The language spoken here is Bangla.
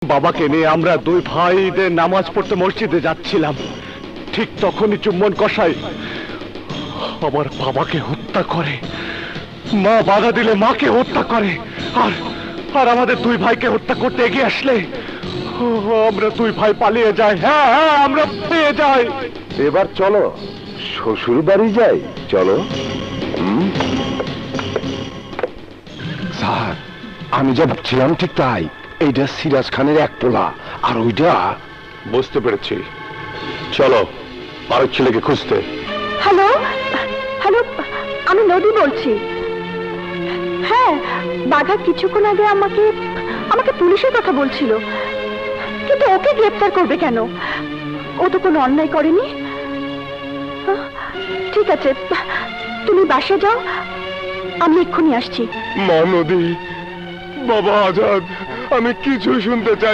বাবাকে নিয়ে আমরা দুই ভাইদের নামাজ পড়তে মসজিদে যাচ্ছিলাম, ঠিক তখনই চুম্বন কসাই আমার বাবাকে হত্যা করে, মা বাধা দিলে মাকে হত্যা করে, আর আর আমাদের দুই ভাইকে হত্যা করতে এগিয়ে আসলে আমরা দুই ভাই পালিয়ে যাই। হ্যাঁ হ্যাঁ, আমরা পেয়ে যাই। এবার চলো শ্বশুর বাড়ি যাই, চলো। স্যার, আমি যা ভাবছিলাম ঠিক তাই। এইটা সিরাজ খানের এক পোলা, আর ওইটা। বুঝতে পেরেছি, চলো আরেক ছেলেকে খুঁজতে। হ্যালো হ্যালো, আমি নদী বলছি। হ্যাঁ, বাঘা কিছুক্ষণ আগে আমাকে আমাকে পুলিশের কথা বলছিল, কিন্তু ওকে গ্রেফতার করবে কেন? ও তো কোনো অন্যায় করেনি। ঠিক আছে, তুমি বাসে যাও, আমি এক্ষুনি আসছি। মা নদী, বাবা আজাদ, আমি কিছু শুনতে চাই